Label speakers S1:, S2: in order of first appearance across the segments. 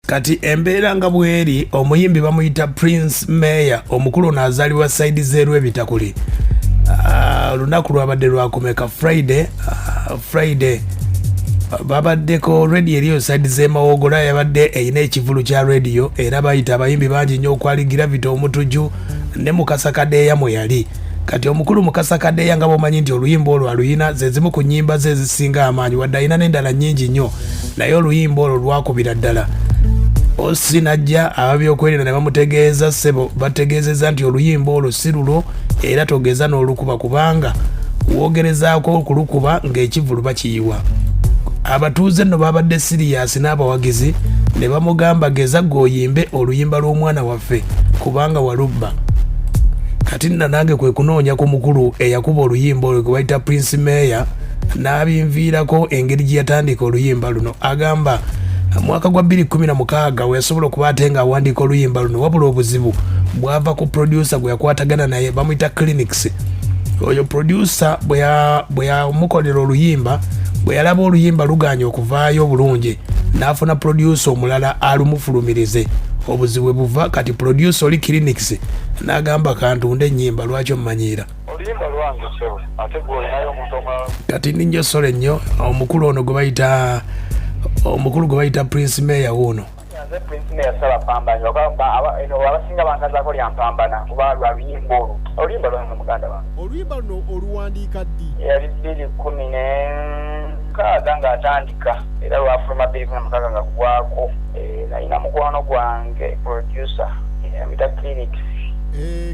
S1: kati embeera nga bweri omuyimbi bamuyita Prince Mayor omukulu n'azaalibwa saidi z'Erwebitakuli olunaku lwabadde lwakomeka Friday babaddeko radio eriyo saidi z'Emawogola yabadde eyina ekivulu kya radio era bayita abayimbi bangi nnyo okwali Gravity Omutuju ne Mukasa Kadeya mwe yali kati omukulu Mukasa Kadeya nga bomanyi nti oluyimba olwo aluyina zezimu ku nnyimba ze ezisinga amaanyi wadde ayina n'endala nnyingi nnyo naye oluyimba olwo lwakubira ddala Osi najja ababyokwerinda ne bamutegeeza ssebo bategeezezza nti oluyimba olwo si lulo era togeza n'olukuba kubanga woogerezaako okulukuba ng'ekivulu bakiyiwa abatuuze nno babadde siriyasi n'abawagizi ne bamugamba geza g'oyimbe oluyimba lw'omwana waffe kubanga walubba kati nna nange kwe kunoonya ku mukulu eyakuba oluyimba olwo gwe bayita Prince Mayor n'abinviirako engeri gye yatandika oluyimba luno agamba mwaka gwa 2016 we yasobola okuba ate nga awandiika oluyimba luno wabula obuzibu bwava ku producer gwe yakwatagana naye bamuyita Clinics oyo producer bwe yamukolera oluyimba bwe yalaba oluyimba luganye okuvaayo obulungi n'afuna producer omulala alumufulumirize obuzibu buva kati producer oli Clinics n'agamba kantunde ennyimba lwaki omumanyiira
S2: oluyimba lwange so ate gwolinayo omuntu omulala
S1: kati ninyo sole nnyo omukulu ono gwe bayita Prince Mayor wuno
S2: nze Prince Mayor sala pambana abasinga bankazaako lyampambana kuba lwa luyimba olwo oluyimba lwange muganda wange
S3: oluyimba luno oluwandiika ddi
S2: yali 2016 ng'atandika era lwafuluma 2016 nga kugwako nalina mukwano gwange producer amita Clinics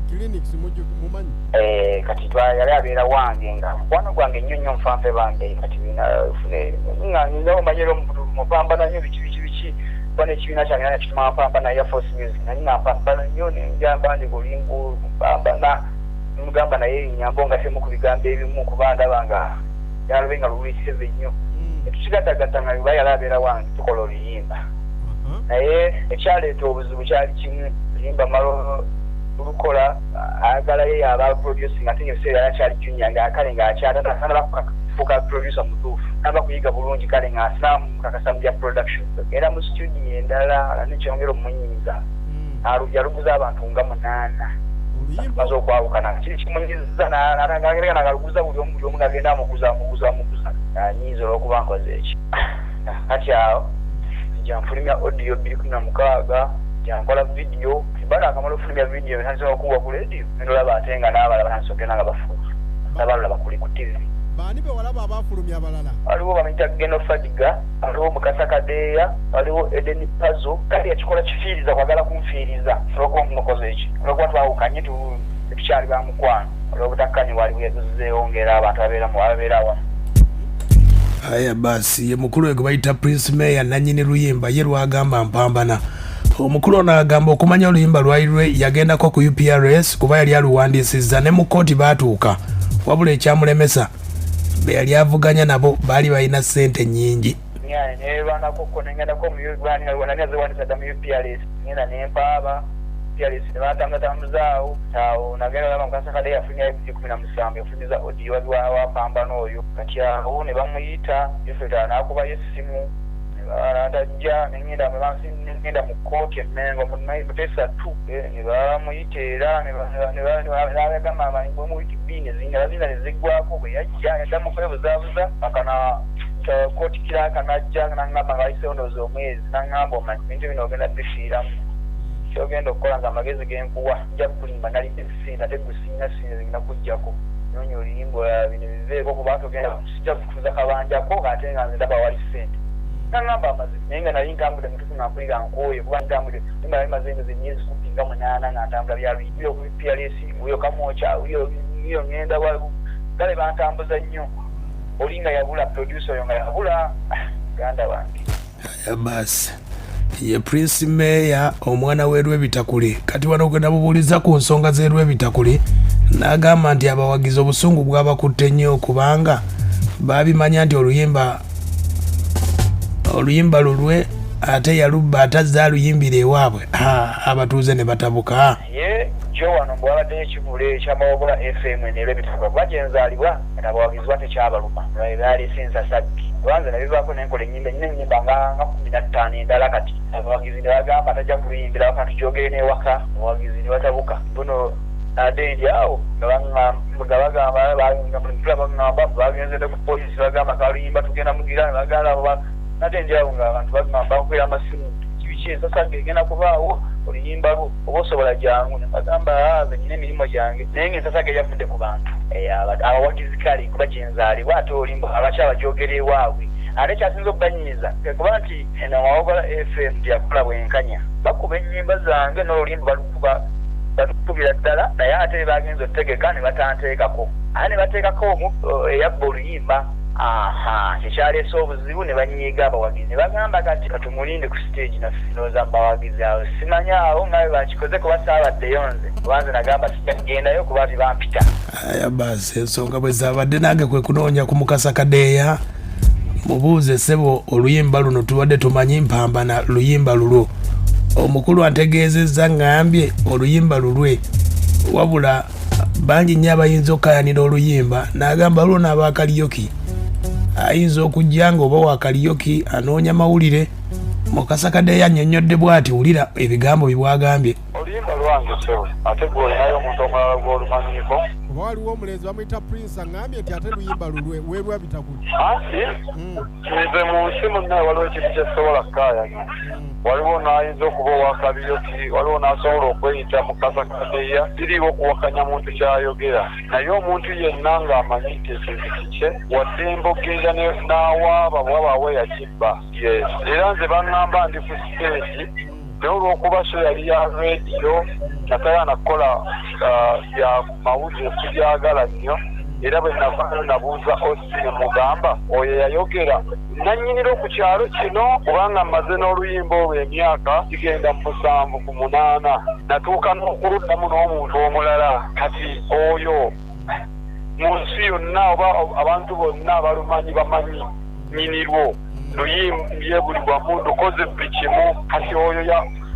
S3: Clinics mumanyi
S2: kati yali abeera wange nga mukwano gwange nnyo nfanfe bange kati nina omanyira mupambana nnyo biki bana ekibiina kyange nana kituma mpambana ya Force Music nani nampambana nnyo nenjamba ndi kulingo mpambana mugamba naye nyambo nga temu ku bigambo ebimu kuba ndaba nga yalube nga lulwiseve nnyo tukigatagatta nga biba yali abeera wange tukola oluyimba naye ekyaleeta obuzibu kyali kimu luyimba malo lukola ayagala ye yaba producing ate ebiseera yakyali junior ngaakale ng'akyatana bakufuuka producer mutuufu naba kuyiga bulungi kale ng'asinamu kakasa mu bya production era mu studio endala nekyongera omunyiiza yaluguza abantu nga 8 maze okwawukana kiri kimunyiza nagereka nagaluguza buli omu ngagenda amuguza anyiiza olw'okuba nkoze eki kati awo janfulumya audio 216 jankola video bala akamala ofulumya video nansobola okuwa ku radio nolaba ate nga n'abalaba nansokera nga bafuluma nabalaba kuli ku TV
S3: baani be walaba abafulumya abalala
S2: waliwo bamuyita Geno Fadiga waliwo Mukasa Kadeya waliwo Eden Pazo kali yakikola kifiiriza kwagala kunfiiriza olwokuba omukoze eki olwokuba twawukanye tetukyali bamukwano olw'obutakkanyi waliwo yazeewongera abantu ababeera awamu
S1: aya basi ye mukulu gwe bayita Prince Mayor nannyini luyimba ye lwagamba mpambana omukulu ono agamba okumanya oluyimba lwairwe yagendako ku UPRS kuba yali aluwandiisizza ne mu kkooti baatuuka wabula ekyamulemesa be yali avuganya nabo baali balina ssente nnyingi
S2: nebanakoko nengendako muwananiazewandisadda mu UPRS ngenda nempaaba UPRS nebatambuzatambuzawo awo nagenda olaba Mukasa Kadeya yafunira 17 yafuniriza audio wapambana oyo kati awo ne bamuyita yefeta n'akubayo essimu atajja nengenda mu kkooti emengo mutesa tu ne bamuyita era nebagamba bwe muyita bbini ezina neziggwako bwe yajja yaddamu kwebuzaabuza akana kkooti kiraka najja nangamba ng'ayisewo ndowooza omwezi nangamba omanyi bintu bino ogenda bifiiramu kyogenda okukola nga amagezi genkuwa nja kulimba nalidde esinda tegusiina sinda zigenda kujjako noonya oluyimba bino biveeko kuba togenda sijja kutuuza kabanjako ng'ate nga nze ndaba wali ssente nangamba amazima naye nga nali ntambudde mutufu nampulira nkooye kuba ntambudde nimala bimaze emyezi emyezi 18 nga ntambula byaluyimba ku PRS uyo kamwoca uyo ngenda kale bantambuza nnyo oli nga yabula producer oyo nga yabula ganda wange
S1: basi ye Prince Mayor omwana w'Erwebitakuli kati wano gwe nabubuuliza ku nsonga z'Erwebitakuli n'agamba nti abawagizi obusungu bwabakutte nnyo kubanga babimanya nti oluyimba ate yalubba atazze aluyimbira ewaabwe abatuuze ne batabuka
S2: ye bulijjo wano mbwabaddeyo ekivule ekyamawogola FM n'ebitaka kuba gye nzaalibwa abawagizi batekyabaluma baali sinsasaggi banze nabivaako nenkola ennyimba nga 15 endala kati abawagizi ne bagamba tajja kuliyimbira wakati gyogere n'ewaka abawagizi ne batabuka buno ate ndi awo nga bagamba bagenzedde ku poliisi bagamba kaluyimba tugenda mugira ne bagala ate ndi awo nga abantu bagamba bakwera amasimu kibiki ensasagge egenda kubaawo oluyimba lwo oba osobola jangu ne bagamba ze nyina emirimu gyange naye ng'ensasagge yavudde ku bantu abawagizi kale kuba gye nzaalibwa ate olimba abakyala gyogera ewaabwe ate kyasinza okubanyiiza kuba nti nawawogola FM yakola bwenkanya bakuba ennyimba zange n'oluyimba batukubira ddala naye ate bagenza otegeka ne batanteekako ate ne bateekako eyabba oluyimba kyekyaleese obuzibu ne banyiiga abawagizi ne bagamba kati katumulinde ku stage naffe nooza mubawagizi awo simanya awo nga bwe bakikoze kuba saabaddeyo nze kubanze nagamba sijagendayo kuba tibampita
S1: aya basi ensonga bwe zaabadde nange kwe kunoonya ku Mukasa Kadeya mubuuze ssebo oluyimba luno tubadde tumanyi mpambana luyimba lulwo omukulu antegeezezza ngambye oluyimba lulwe wabula bangi nnyo abayinza okkayanira oluyimba n'agamba luno n'abakaliyoki ayinza okujja ng'oba wakaliyoki anoonya mawulire Mukasa Kadeya annyonnyodde bw'ati wulira ebigambo bibwagambye
S4: oluyimba lwange sewo ate gwolinayo omuntu omulala gw'olumanyiiko
S3: oba waliwo omulenzi bamuyita Prince aŋŋambye nti ate luyimba lulwe weerwa bitakuli
S4: anti nze mu nsi munnaye waliwo ekintu kyesobola kkaayanya waliwo n'ayinza okuba owakabiyoki waliwo n'asobola okweyita Mukasa Kadeya siriiwo okuwakanya muntu kyayogera naye omuntu yenna ng'amanyi nti ekintu kikye waddembe okgenda n'awaaba bwabaawe yakibba era nze baŋŋamba ndi ku siteegi naye olw'okuba so yali ya rediyo nataya nakola bya mawulire sibyagala nnyo era bwe navaayo nabuuza Osine mugamba oyo yayogera nannyinira ku kyalo kino kubanga mmaze n'oluyimba olwo emyaka kigenda mu 7 ku 8 natuuka n'okuluddamu n'omuntu omulala kati oyo mu nsi yonna oba abantu bonna abalumanyi bamanyi nnyinirwo luyimbye buli wamu lukoze buli kimu kati oyo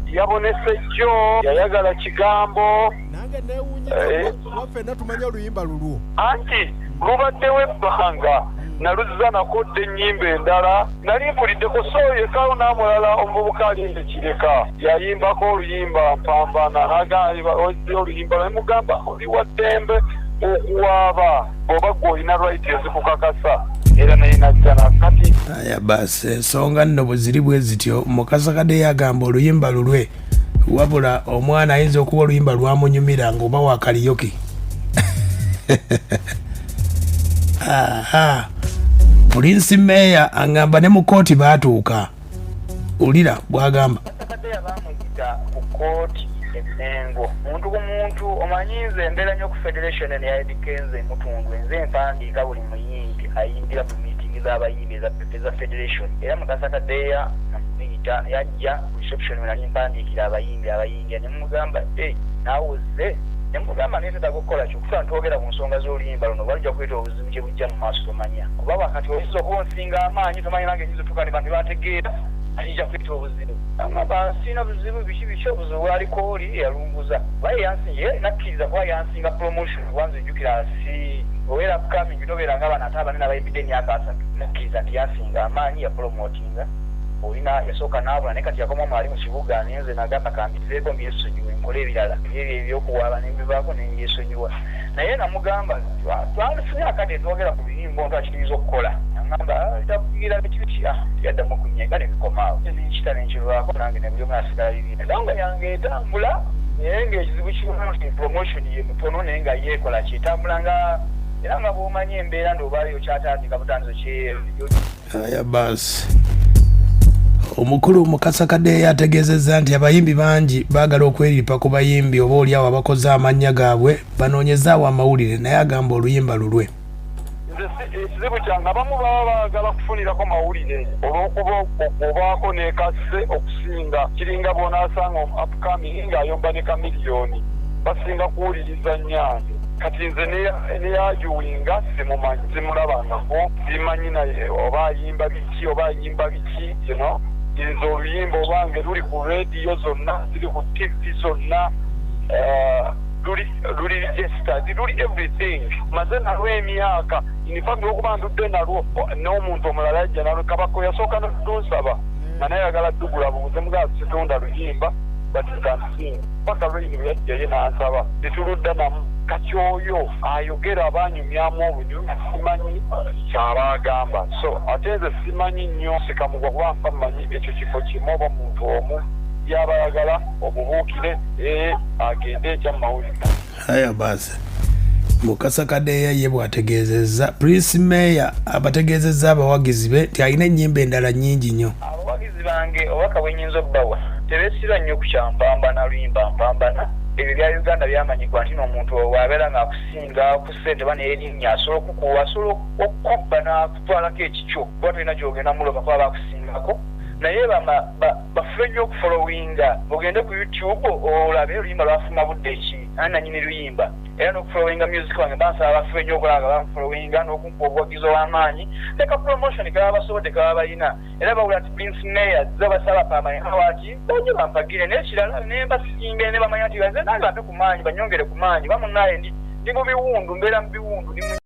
S4: yabonese jjo yayagala kigambo
S3: nange neewuunya ffenna tumanye oluyimba lulwo
S4: anti lubaddewo ebbanga naluzza nakodde ennyimba endala nali mpuliddeko sooyekaawo n'amulala omuvubuka alinde kireka yayimbako oluyimba mpambana nagamba oluyimba nemugamba oli wa ddembe okuwaaba oba gwe olina right ezikukakasa era naye najja nakati
S1: aya basi ensonga nno bwe ziri bwe zityo Mukasa Kadeya agamba oluyimba lulwe wabula omwana ayinza okuba oluyimba lwamunyumira ng'oba wakaliyoki Prince Meya angamba ne mu kooti baatuuka ulira bwagamba
S2: Kadeya bamuyita ku kooti ebimengo muntu ku muntu omanyize embeera nnyo ku federation neyaedikenze mutundu enze empandiika buli muyimbi ayimbira mu meeting z'abayimbi eza federation era Mukasa Kadeya namuyita yajja ku reception nali mpandiikira abayimbi nemugamba naawuze nemugamba naye tetaga okukola kyokufa ntwogera ku nsonga z'oluyimba luno balijja kweta obuzibu gye bujja mu maaso tomanya kuba wakati oyinza okuba onsinga amaanyi tomanyi nange nyinza otuuka ne bantu bategeera ayinza kweta obuzibu amaba sina buzibu biki obuzibu bwaliko oli eyalunguza baye yansinga nakkiriza kuba yansinga promotion kubanza ejjukira si owera kukamingi tobeera nga bana ate abanene abayimbidde emyaka 3 nakkiriza nti yansinga amaanyi ya promotinga olina yasooka n'abula naye kati yakoma mwali mu kibuga nenze nagamba kambizeeko mbyesonyiwe nkole ebirala ebyokuwaaba nembivaako nenbyesonyiwa naye namugamba twafunye akati twogera ku biyimba ontu akiriza okukola nagamba takugira bikibiki yaddamu okunyenga nebikomaawo nenkita nenkivaako nange nebuli omu asigala bibina nanga yange etambula naye ngaekizibu kimu nti promotion ye mutono naye nga yeekola kyetambula nga era nga bw'omanyi embeera ndiobaaliyo kyatandika butandizo kyeyo
S1: aya basi omukulu Mukasa Kadeya ategeezezza nti abayimbi bangi baagala okweripa ku bayimbi oba oliawo abakoze amannya gaabwe banoonyezaawo amawulire naye agamba oluyimba lulwe
S4: ekizibu kyange abamu baba baagala kufunirako mawulire olw'okuba obaako neekase okusinga kiringa bw'onaasanga upcoming ng'ayomba ne kamiliyoni basinga kuwuliriza nnyange kati nze neyajuwinga simumanyi simulabangako simanyi naye oba ayimba biki kino nze oluyimba obange luli ku rediyo zonna ziri ku tv zonna luli registered luli everything maze nalwo emyaka in fact okuba ndudde nalwo n'omuntu omulala ajja nalwo kabako yasooka n'otunsaba nga naye ayagala tugula bubuze mugazi kitunda luyimba batikansin paka lweyini yajjaye n'ansaba tetuludda namu kati oyo ayogera abanyumyamu obunyumi simanyi kyaba agamba so ate nze simanyi nnyo sikamugwa kuba nfa mmanyi ekyo kifo kimu oba muntu omu yaba ayagala obubuukire agende ekyamawulire
S1: aya basi Mukasa Kadeya ye bwategeezezza Prince Mayor abategeezezza abawagizi be nti alina ennyimba endala nnyingi nnyo.
S2: Abawagizi bange obaka bwenyinza okubawa tebeesira nnyo ku kyampambana luyimba mpambana ebyo bya Uganda byamanyibwa nti n'omuntu bw'abeera ng'akusinga ku ssente oba n'erinnya asobola okukuwa asobola okukubba n'akutwalako ekikyo kuba tolina gy'ogenda muloka kuba bakusingako naye bafube nnyo okufolowinga ogende ku YouTube olabe oluyimba lwafuma budde ki ani nannyini luyimba era n'okufolowinga music wange bansaba bafube nnyo okulaba nga bamufolowinga n'okumpa obuwagizi obw'amaanyi leka promotion kaba basobodde kaba balina era bawula nti Prince Mayor zza basaba pamanya awaki bajje bampagire n'ekirala ne basinga ne bamanya nti nze nange ate ku maanyi banyongere ku maanyi bamunaye ndi mu biwundu mbeera mu biwundu ndi mu